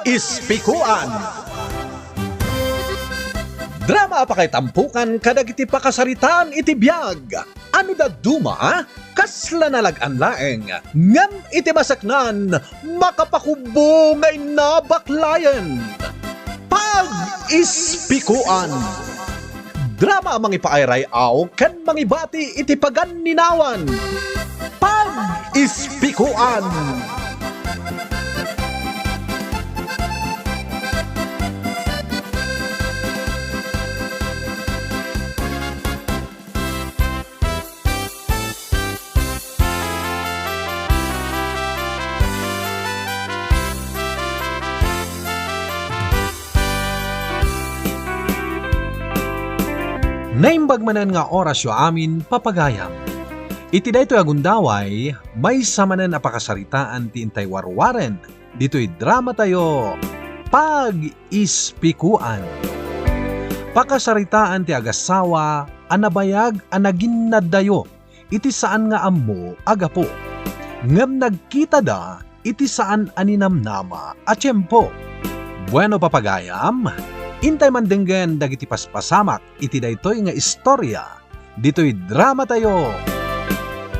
Pag-ispikuan. Drama pa kay tampukan kadagiti pakasaritaan iti biyag. Ano da duma? Kasla nalagan laeng. Ngam iti masaknan, makapakubo ngay nabaklayan. Pag-ispikuan. Drama mangipaayray aw kan mangibati iti paganinawan. Pag-ispikuan. Naimbag manan nga oras yo amin papagayam. Iti daytoy agundaway, may samanan apakasaritaan ti intay warwaren. Dito'y drama tayo, Pag-ispikuan. Pakasaritaan ti agasawa, anabayag anaginnadayo, iti saan nga ammo agapo. Ngam nagkita da, iti saan aninamnama at tiyempo. Bueno papagayam, intay mandenggen dagiti paspasamak iti daytoy nga istorya. Dito'y drama tayo,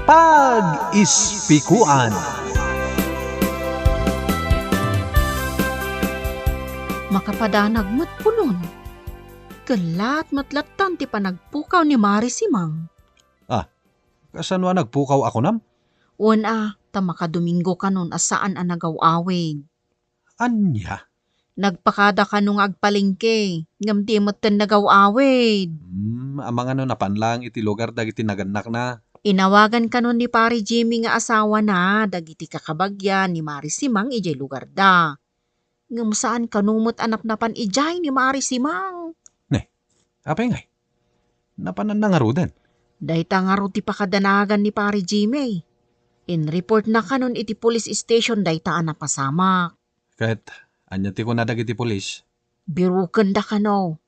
Pag-ispikuan. Makapadanag mo't punon. Kalat matlatan ti panagpukaw ni Mari Simang. Kasanwa nagpukaw ako nam? Una, ta makadomingo kanon asaan ang nagaw-awig. Anya? Nagpakada ka nung agpalingke, ngam di mo't tan nagaw-awig. Amang ano napanlang iti lugar dagiti naganak na. Inawagan kanon ni Pari Jimmy nga asawa na, dagiti kakabagyan ni Mari Simang ijay lugar da. Ngam saan kanumot anap-napan ijay ni Mari Simang. Apay ngay? Napanan na nga rudan. Dahita nga ro ti pakadanagan ni Pari Jimmy. In report na kanon iti police station dahita anapasamak. Kahit anya ti ko na dagiti polis. Biruken da kano.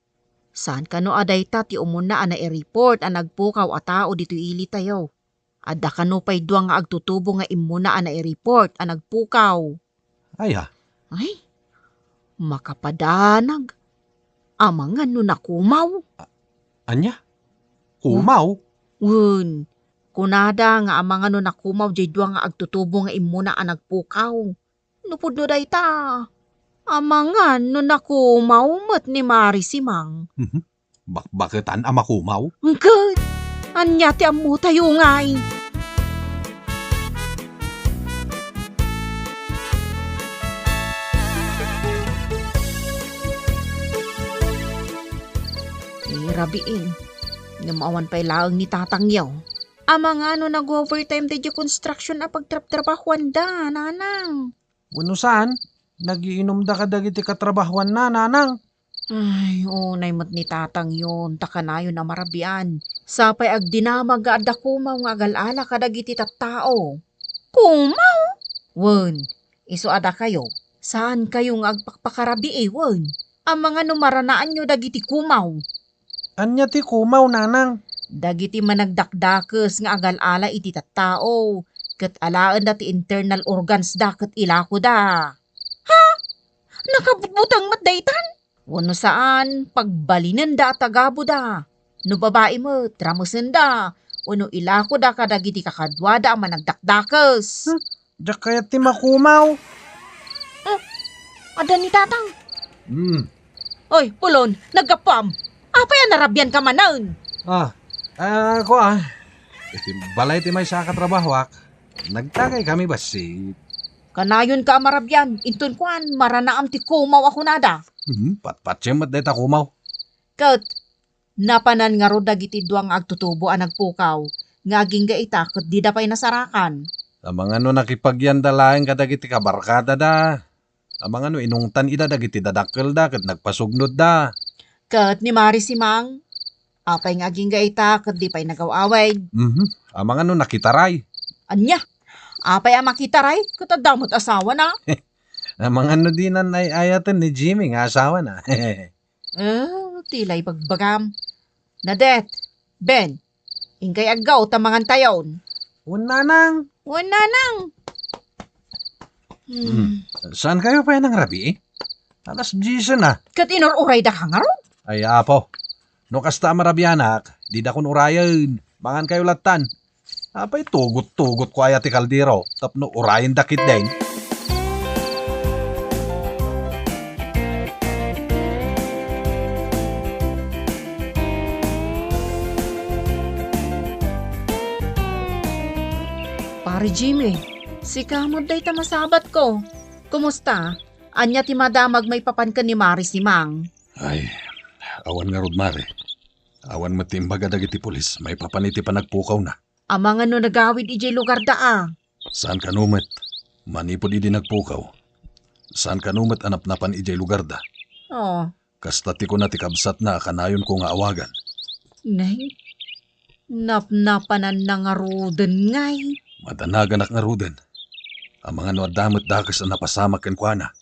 Saan kano adayta ti umuna ana i-report ang nagpukaw a tao dito ili tayo. Adda kano pa'y duwang nga agtutubo nga imuna ana i-report ang nagpukaw. Ay, Makapadanag. Amangan no nakumaw. anya? Kumaw? Wun, kunada nga amangan no nakumaw jay duwang nga agtutubo nga imuna ang nagpukaw. Nupod no dayta. Amangan no nakumaw mat ni Mari Simang. Bakit ama kumaw? Good. Anya ti amu tayo ngay. Rabiin. Namawan pa'y laang ni tatangyaw. Ama nga no nag-overtime da construction na pagtrap-trabahuan da, nanang. Wano saan? Nagiinom da ka dagiti katrabahuan na, nanang. Ay, unay mat ni tatang yun, takanayon na marabian. Sapay agdinamag ga adda kumaw nga agalala kadagiti tattao. Kumaw? Wen, iso ada kayo. Saan kayo nga agpakpakarabi wen? Ang mga numaranaan nyo dagiti kumaw. Anya ti kumaw, nanang? Dagiti managdakdakes nga agalala iti tattao. Ket alaan da ti internal organs da ket ilako da. Ha? Nakabutang mat daytan? Wano saan, pagbalinan da tagabo da. No babae mo, tramusen da. Wano ilako da kadagiti kakadwa da ang managdakdakes. Diyak kaya ti makumaw. Ada ni tatang. Oy, pulon, nagkapam. Apay ang narabyan ka manan. Ako iti balay ti may sa katrabahwak. Nagtagay kami basit. Kanayon ka marabyan, intun kuan, maranaam ti kumaw ako nada. Patpatsyem at deta kumaw. Kat, napanan nga ro dagiti duwang agtutubo ang nagpukaw, nga aging gaita kat di da pa'y nasarakan. Amang ano nakipagyan dalaeng kadagiti kabarkada da. Amang ano inungtan ida dagiti dadakkel da kat nagpasugnod da. Kat ni Mari Simang, apay nga aging gaita kat di pa'y nagaw-away. Amang ano nakitaray. Anya, apay ang makitaray, kat adamot asawa na. Amang ano dinan ay ayatan ni Jimmy nga asawa na. Tilay pagbagam. Nadet, Ben, ingkay agaw tamangan tayon. Unanang. Wananang. Saan kayo pa ng rabi? Alas 10 na. Kat inururay da ka nga ron. Ay, apo. No kasta marabianak, di da kun urayan. Mangan kayo latan. Apay tugot-tugot ko ayati kaldero. Tapno urayan dakit din. Pare Jimmy, si kamod day ta masabat ko. Kumusta? Anya ti madamag may papan ka ni Maris ni Mang. Ay, awan nga rod mare. Awan matimbaga dagiti pulis. May papaniti pa nagpukaw na. Amang ano nagawid ijay lugar da ah. Saan kanumet? Manipod idi nagpukaw. Saan kanumet anap-napan ijay lugar da? Oh, Kastati ko na tikabsat na kanayon ko nga awagan. nay. Napnapanan na nga roden ngay. Madanagan ak nga ruden. Ang mga nuadamot dakas na napasamak ken kuana.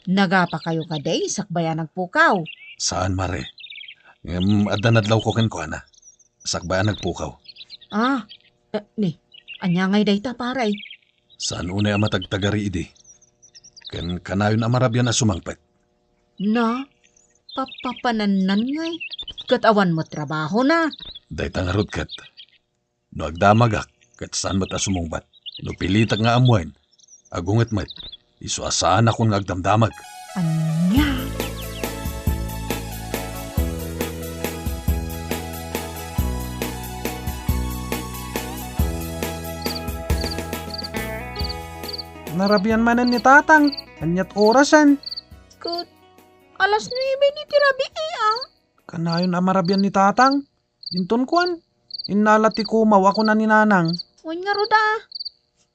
Nagapa kayo ka day, sakbayan nagpukaw. Saan mare? Adanadlaw ko ken kuana. Sakbayan nagpukaw. Ah, ni, anya ngay day ta paray. Saan unay ang matagtagari idi? Ken kanayon amarabyan na sumangpet. Na, papapananan ngay. Katawan mo trabaho na. Dayta nga rod ket. No agdamagak ket saan mat asumungbat. No pilitak nga amuin. Agunget met. Isu asaan ako nga agdamdamag. Anya. Narabyan manan ni tatang. Anyat orasan. Kat, alas 9 ni tirabi ah. Kanayon amarabyan ni tatang. Inton kuan. Inalati kumaw ako na ni nanang. Wan nga rod ah.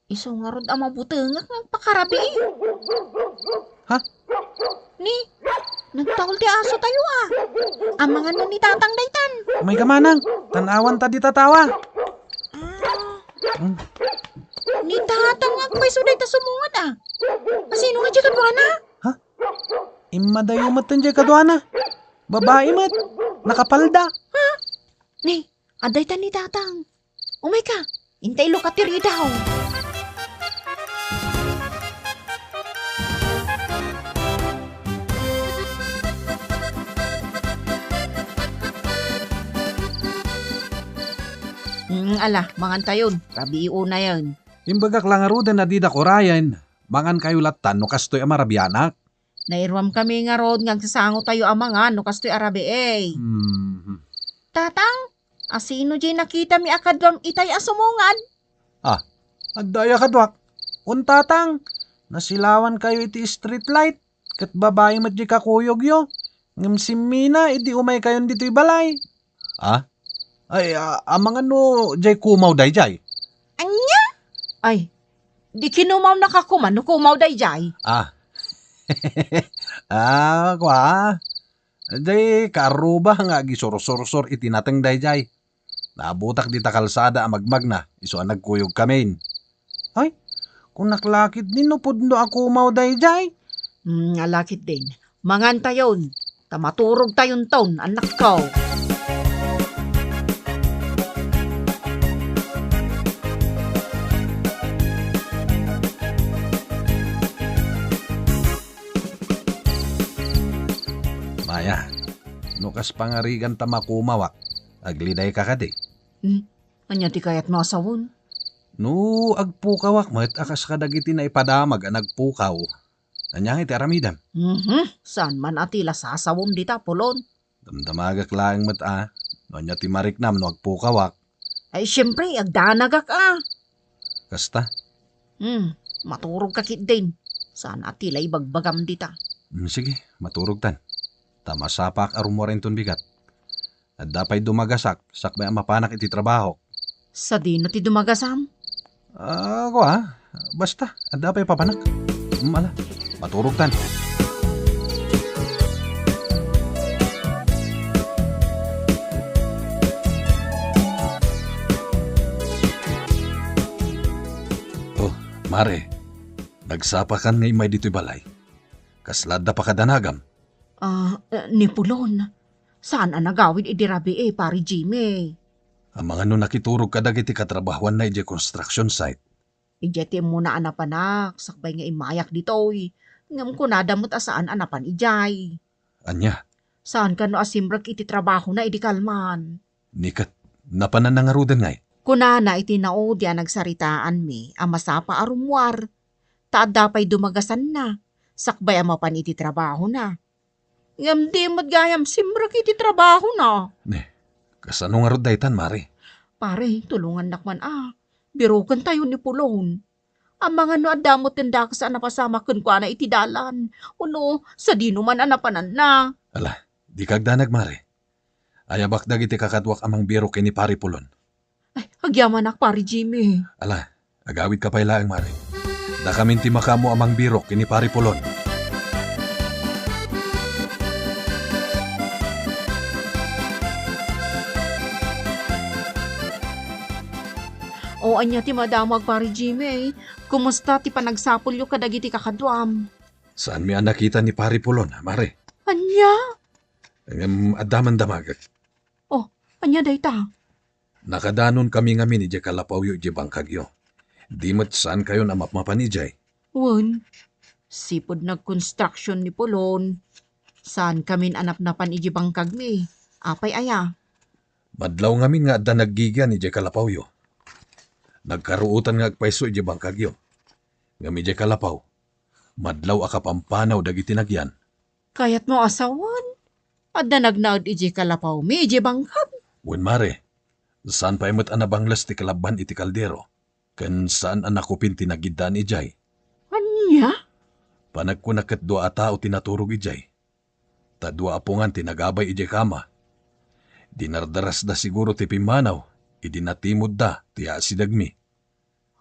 Iso nga rod ang mabutengak ng pakarabi. Ha? Ni, nagtawal ti aso tayo ah. Ang mga nun ni tatang daytan. May kamanang. Tanawan ta di tatawa. Ah, ni tatang nga may suday ta sumungad ah. Asino nga dyan kadwana? Imadayo mat tanjay kadwana. Babae mat. Nakapalda. Ni, aday ta ni tatang. Umay ka, intay lo katiri daw. Ala, mangantayon. Rabi una yan. Imbagak lang arudan na di da korayan. Mangan kayo latan no kastoy amarabyanak. Nairwam kami nga rod nga sasango tayo amangan no kastoy arabi eh. Tatang, asino jay nakita mi akadwam itay asumungad? Agdaya kadwak. Untatang. Nasilawan kayo iti street light. Kat babae mat di kakuyog yo. Ngam simina iti umay kayon dito'y balay. Ay, amang ano, jay kumaw day jay. Anya? Ay, di kinumaw nakakuman no kumaw day jay. Kwa. Jay, karuba nga gisor-sor-sor iti nateng day jay. Nabutak di ta kalsada amagmag na, iso ang nagkuyog kamin. Ay, kung naklakit din no pudno ako kumaw day jay. Alakit din. Mangantayon. Tamaturog tayon taon, anak ko. Maya, nukas pangarigan tamakumawak. Agliday ka kadi. Anya ti kayat mo asawon? No, agpukawak met akas kadagiti na ipadamag ang nagpukaw. Anyang iti aramidam. Saan man atila sasawom dita pulon? Damdamagak laang met No anya ti mariknam no agpukawak. Ay syempre, agdanagak ah. Kasta. Maturog kakit din. Saan atila ibagbagam dita? Sige, maturog tan. Tamasapak arum mo rin ton bigat. At dapay dumagasak, sakbay ang mapanak iti trabaho. Sa dino ti dumagasam? Basta, at dapay papanak. Ala, maturog tan. Oh, mare, nagsapakan ngay may dito'y balay. Kaslada pa kadanagam. Ni Pulon. Saan ang nagawid idirabi pari Jimmy? Ang mga no nakiturog kadag iti katrabahuan na iti construction site. Ijeti mo na anapanak, sakbay nga imayak dito Ngam ko nadamot asaan anapan ijay. Anya, Saan ka no asimrag iti trabaho na idi kalman. nikat, napanan na nga rudan ngay. Kunana iti nao di nagsaritaan mi, amasapa arumwar. Taad dapay dumagasan na, sakbay amapan iti trabaho na. Ngam di mo't gayam simrag iti trabaho na. Kasano nga rod daytan, Mari? Pare, tulungan nakman birukan tayo ni Pulon. Ang mga no adamot tinda ka sa napasama kun kwa na iti dalan. Uno, sa di naman anapanan na. Di kagdanag, Mari. Ayabak dagiti kakadwak amang biro kini Pari Pulon. Ay, agyaman ak pare Jimmy. Agawid ka pailaang, Mari. Da kamin ti makamo amang biro kini Pari Pulon. O anya ti madamag pare Jimmy. Kumusta ti panagsapol yo kadagiti kakadwam? Saan mi ang nakita ni Pari Pulon, Mari? Anya? Adaman damagag. Anya dayta? Nakadanon kami ngamin ije kalapawyo ije bangkagyo. Di mo't saan kayo na mapmapan ijay. Wan, sipod nag-construction ni Pulon. Saan kamin anap-napan iji bangkag mi? Apay aya. Madlaw ngamin nga adda naggigan ije kalapawyo. Nagkaruutan nga agpaiso ije bangkagyo. Ngam ije kalapaw. Madlaw akapampanaw dagiti nagyan. Kayat mo asawan? Adda nagnaod iji kalapaw mi iji bangkag. Wen Mare, saan pa imot anabanglas ti kalaban iti kaldero? Ken saan anakupin tinagiddan ijay? Anya? Panagkunakat dua tao tinaturog ijay. Ta dua apungan tinagabay ijay kama. Dinardaras da siguro ti pimanaw, idinatimod da ti asidagmi.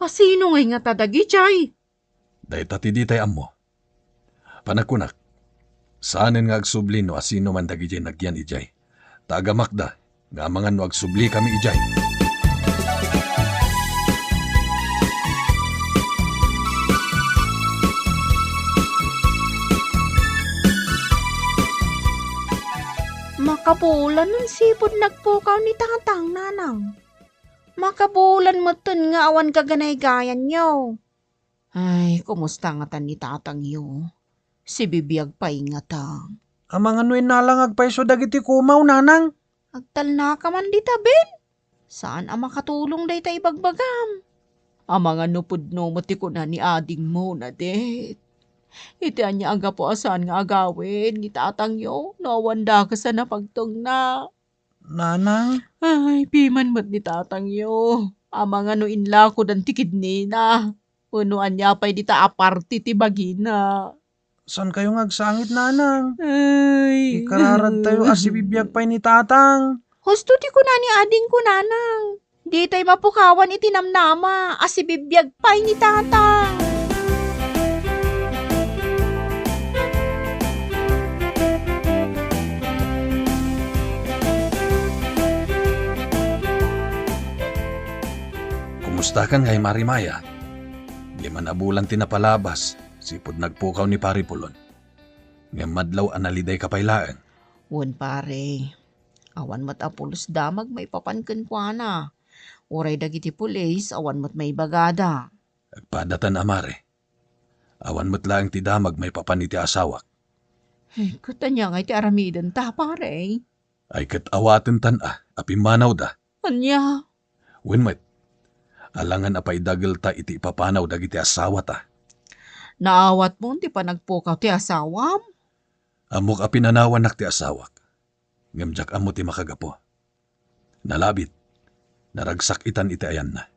Sino ngay nga tadagi chay? Dayta ti ditay ammo. Panagkunak, saanen nga agsubli no asino man dagijay nagyan ijay. Tagamak da, nga mga no agsubli kami ijay. Makabulan nun sipod nagpukaw ni tatang nanang. Makabulan mo tun nga awan kaganay-gayan nyo. Ay, kumusta nga tan ni tatang yo? Si bibiyag pa ingatang. Amang anuin nalang agpaiso dagiti kumaw, nanang. Agtal na ka man di tabin. Saan ang makatulong day tayo bagbagam? Ang mga nupudno matiko na ni ading mo na det. Itian niya aga po asan nga agawin, gitatang yo, nawanda ka sa napagtong na. Nanang? Ay, piman mo't ni tatang yo. Ang mga no inla ko dan tikid ni na. Unuan niya pa'y dita aparti ti bagina. Saan kayo ngagsangit, nanang? Ay. Ikararag tayo asibibiyag pa'y ni tatang. Husto ti ko na ni ading ko nanang. Di tayo mapukawan itinamnama, asibibiyag pa'y ni tatang. Kumusta kan ngay Marimaya? Di man abulan tinapalabas, sipod nagpukaw ni Pari Pulon. Ngam madlaw analiday kapailaan. Wan pare, awan mat apulos damag may papankan kwa na. Uray dagiti pulis, awan mat may bagada. Agpadatan amare. Awan mo't lang ti damag may papaniti asawak. Katanya nga iti aramidan ta pare. Ay katawaten tan apimanaw da. Anya? Winmet, alangan apay dagal ta iti ipapanaw dagiti asawa ta. Naawat mo, ti pa nagpukaw ti asawam? Amok apinanawan nak ti asawak. Ngamjak amo ti makagapo. Nalabit, naragsak itan iti ayan na.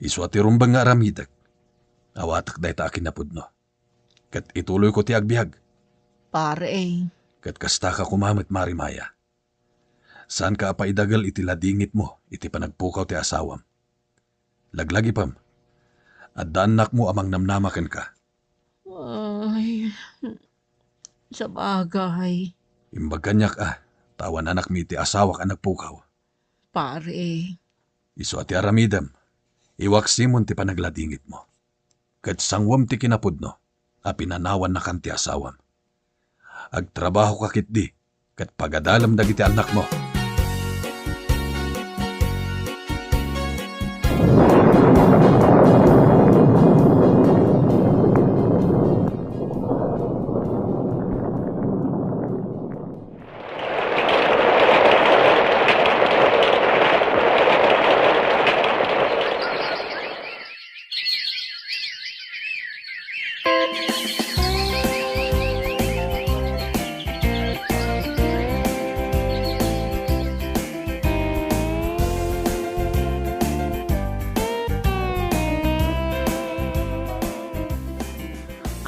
Iswa ti rumbang nga aramidak. Awatak day ta akin napudno. Kat ituloy ko ti agbyag. Pare. Kat kasta ka kumamit Marimaya. Saan ka apaidagal iti ladingit mo, iti panagpukaw ti asawam. Laglagi pam, at daanak mo amang namnamakan ka. Ay, sa bagay. Imbag kanyak tawan anak mi ti asawak ang nagpukaw. Pare. Iso ati aramidam, iwak simon ti panagladingit mo. Kat sangwam ti kinapudno, pinanawan na kan ti asawam. Agtrabaho ka kitdi, kat pagadalam dagiti anak mo.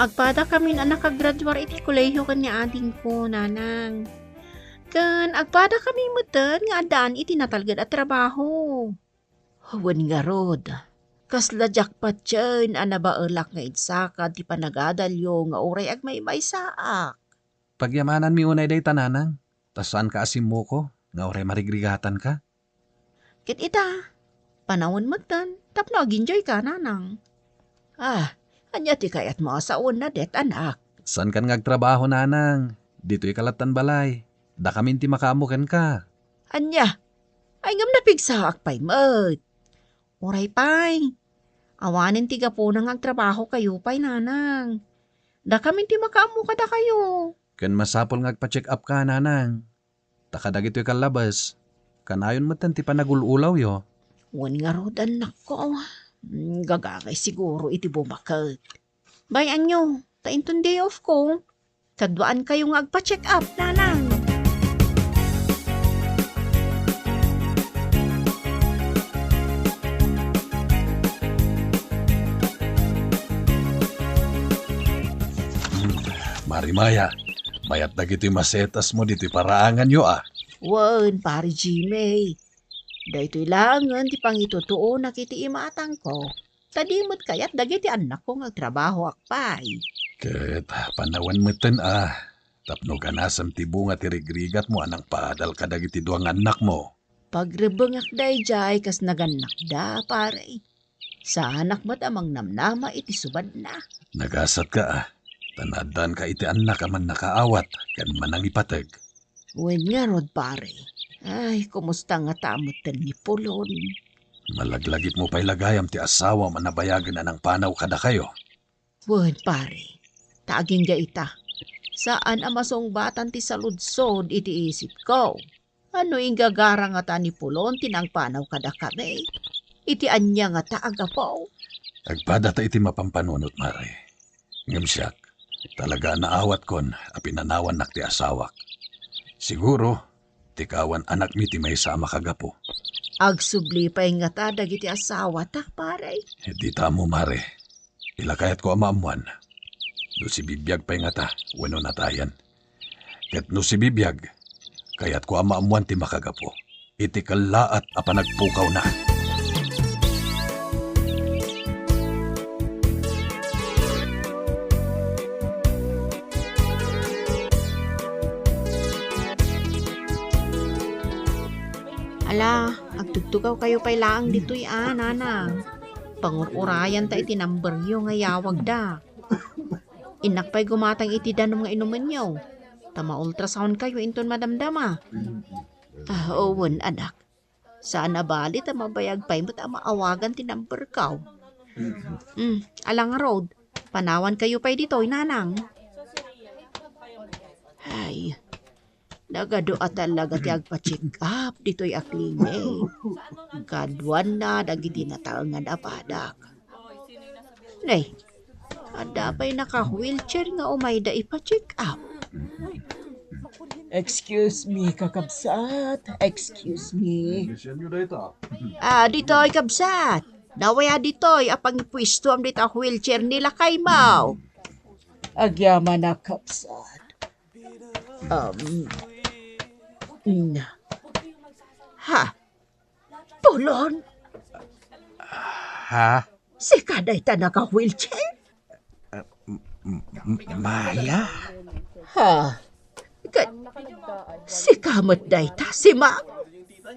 Agpada kami na nakagraduar iti kolehiyo kan niya ading ko, nanang. Kan agpada kami mutan nga adaan iti natalgad at trabaho. Huwag nga rod. Kasla jackpot dyan, anabaelak nga idsaka di panagadalyo nga uray ag may saak. Pagyamanan mi unay day tananang. Tas saan ka asim mo ko? Nga oray marigrigatan ka? Kit ita, panawon mo tan, tapno ag-enjoy ka, nanang. Anya ti kayat mo asaon na det, anak. Saan kan ngagtrabaho nanang? Dito'y kalatan balay. Da kami ti makaamukan ka. Anya, ay ngam napigsaak pa'y mat. Uray pa'y, awanin ti gapunang ang trabaho kayo pa'y, nanang. Da kami ti makaamu ka da kayo. Kan masapol ngagpa-check up ka nanang. Takadag ito'y kalabas. Kanayon mo ti panagululaw yo. Wan nga rod, anak ko. Gagagay siguro iti bumakat. Bayan nyo, taintong day off ko. Kadwaan kayo nga agpa-check up, nanang. Marimaya, mayat na gito'y masetas mo dito'y paraangan yo Wan, pari Jimmy. Daytoy langan ti pangitutuo na kiti imatang ko. Tadimot kayat dagiti anak ko nga trabaho akpay. Ket panawan mo ten Tapno ganasam ti bunga ti rigrigat mo anang paadal ka dagiti duang anak mo. Pagrebengak dayjay kas naganak da, pare. Sa anak mo't amang namnama iti subad na. Nagasat ka Tanadan ka iti anak aman nakaawat kan manang ipateg. Wen nga rod, pare. Ay, kumusta nga tamot ten ni Pulon? Malaglagip mo pa'y lagayam ti asawa manabayagan na ng panaw kada kayo. Wen, pare. Taging ga ita. Saan amasong batan ti saludsod iti isip ko? Ano yung gagara nga ta ni Pulon tinang panaw kada kami? Iti anya nga taaga po. Agpada ta iti mapampanunot, mare. Ngam siyak, talaga naawat kon apinanawan nak ti asawak. Siguro, tikawan anak mi ti may sama kagapo. Agsubli pa nga ta dagiti asawa ta, pare. Di ta mo, mare. Ilakayat ko amaamuan. No si bibiyag pa nga ta, wano natayan. Ket no si bibiyag, kayat ko amaamuan ti makagapo. Iti kalaat apanagpukaw na. Ala, agtugtugaw kayo pa'y laang dito'y nanang. Pangururayan ta iti number yo nga yawag da. Inak pa'y gumatang iti danom nga inuman yo. Tama ultrasound kayo inton madamdama. Owen, anak. Saan nabali ta mabayag pa'y mo't maawagan ti number kaw. Alang road, panawan kayo pa'y dito'y nanang. Ay, nagado at talaga ti agpa-check up dito'y akline. Kadwan na dagiti nataangan apadak. Nay, ada pa'y naka-wheelchair nga umayda ipa-check up. Excuse me, kakabsat. Excuse me. Dito'y kabsat. Nawaya dito'y apang pwisto am dito wheelchair nila kay Mau. Agyaman na kapsat. Pulon, Ha? si kaday ta naka-wheelchair? Maya? Si kamot day ta, si Ma.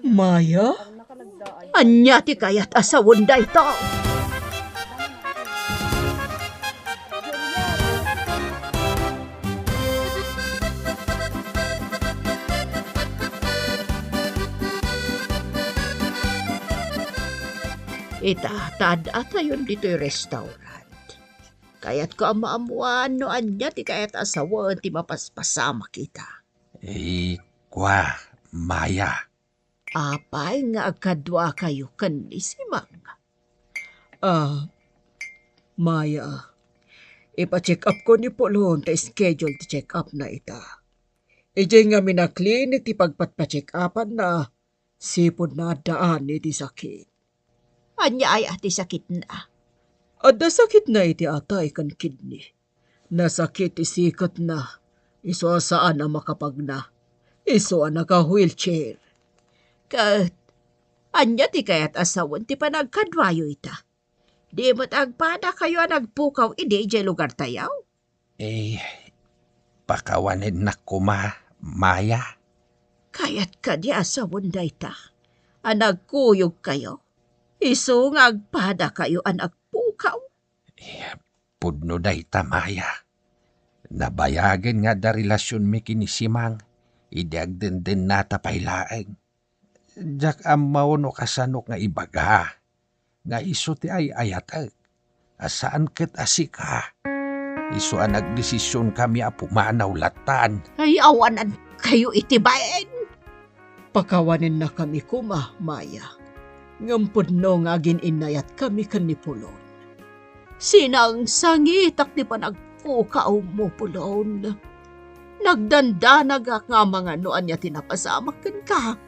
Maya? Anya ti kayat asawon day to. Itatad at ayon dito'y restaurant. Kayat ko amaamuan no anya ti kayat asawan ti mapaspasama kita. Kwa, Maya. Apay nga agkadwa kayo kanli si Mang. Maya. Ipa-check up ko ni Pulon ta schedule ti check up na ita. Ijay nga minaklinik ti pagpatpa-check upan na sipod na daan iti sakit. Anya ay ati sakit na. Adda sakit na iti atay kan kidney. Nasakit isikot na. Iso saan ang makapagna. Iso ang naka-wheelchair. Kat, anya ti kayat asawan ti panagkadwayo ita. Di mo't agpada kayo ang nagpukaw ide jay lugar tayaw. Pakawanin na Maya. Kayat ka di asawan da ita. Ang nagkuyog kayo. Iso nga agpada kayo ang nagpukaw. Pudno dayta Maya. Nabayagan nga da relasyon mi kinisimang. Idiagden din nata pailaeng. Jak amaw no kasanok nga ibaga. Nga iso ti ay ayatag. Asaan ket asika. Iso ang nagdesisyon kami apumanaw latan. Ay awanan kayo itibain. Pakawanin na kami Maya. Ngampod no nga gininayat kami kanipulon. Sinang sangitak di pa nagpukaw mo pulon. Nagdandanag nga mga noan niya tinapasamak ka.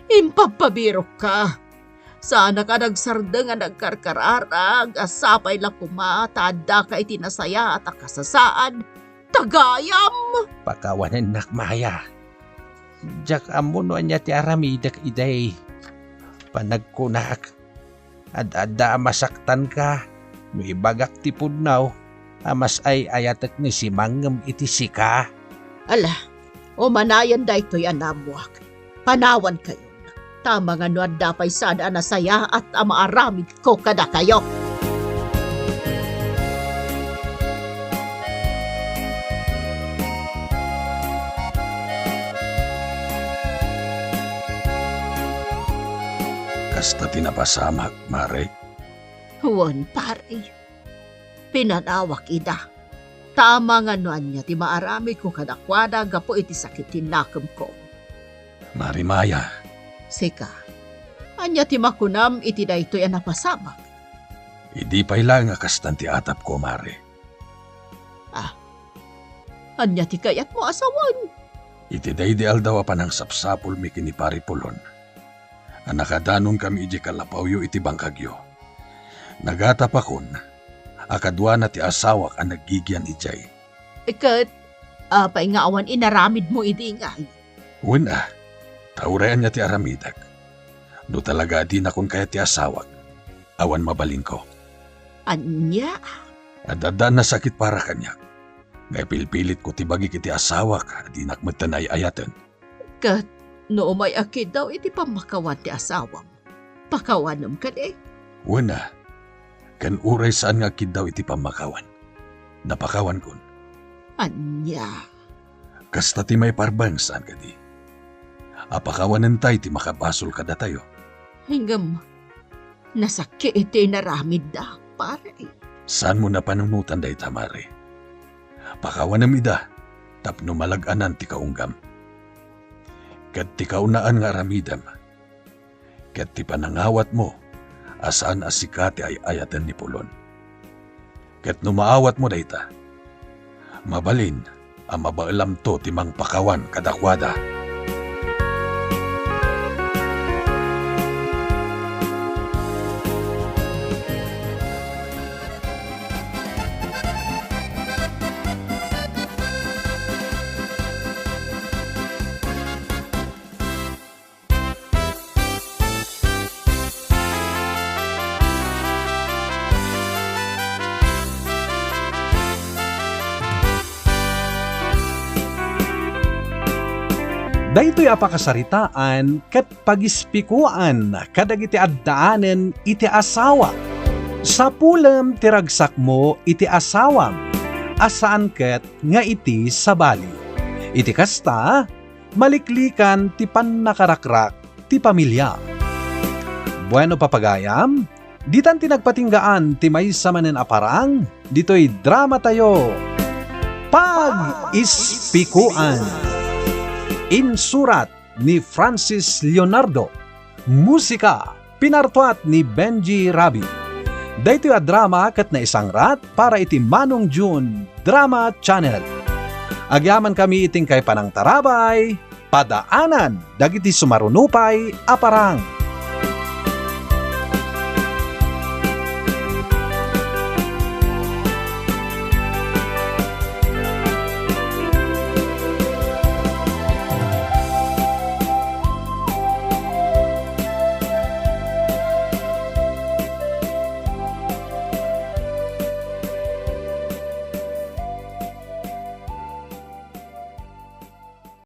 Impapabirok ka. Sana ka nagsarda nga nagkarkararag, asapay lang tada ka itinasaya at akasasaan. Tagayam! Pakawanin na Maya. Jak amuno niya ti aramidak iday. Panagkunak. Ad-ada masaktan ka. No ibagak ti pudnaw. Amas ay ayatak ni si Mangam itisika. Ala, o manayan da ito'y anamuak. Panawan kayo. Tama nga no dapay sada nasaya at amaaramid ko kada kayo. Kasta tinapasamak, Mare. Huwag pare. Pinanawak ida. Tama nga noan niya ti maaramid ko kadakwada gapo iti sakit tinakam ko. Mari Maya. Sika, anya ti makunam iti da ito'y napasamak. Idi pa'y lang akastan ti atap ko, Mare. Anya ti kayat mo asawan. Iti day di aldaw pa ng sapsapul mi kinipari pulon. Anakadanon kami iji kalapawyo iti bangkagyo. Nagatap akon, akadwa na ti asawak ang nagigyan ijay. Ikat, paingawan inaramid mo iti ingay. Wala. Taurayan niya ti aramidag. No talaga di na kun kaya ti asawak. Awan mabalin ko. Anya? Adada na sakit para kanya. Ngay pilpilit ko ti bagi kiti asawak. Di nakmatan ay ayatan. Kat, no may akid daw iti pamakawan ti asawam. Pakawanam ka de. Wala. Kan uray saan nga akid daw iti pamakawan. Napakawan kun. Anya? Kasta ti may parbang saan ka di. Apakawanan tayo ti makabasol kada tayo. Hinggam, nasakit iti naramid da, pare. Saan mo na panunutan day Mare? Pakawanam ida, tapno malaganan ti kaunggam. Kat ti kaunaan nga aramidam. Kat ti panangawat mo, asaan asikati ay ayatan ni pulon. Kat no maawat mo dayta, mabalin ang mabaalam to ti mang pakawan kadakwada. Daytoy apakasaritaan ket pagispikuan kadagiti addaanen iti asawa. Sa pulam ti ragsak mo iti asawam, asaan ket nga iti sabali. Iti kasta, maliklikan ti pannakarakrak ti pamilya. Bueno papagayam, ditan ti nagpatinggaan ti maysa manen aparang, ditoy drama tayo. Pag-ispikuan. Insurat ni Francis Leonardo. Musika, pinartuat ni Benji Rabi. Daytoy a drama ket na isang rat para iti Manong June Drama Channel. Agyaman kami iting kay panang tarabay, padaanan, dagiti sumarunupay, aparang.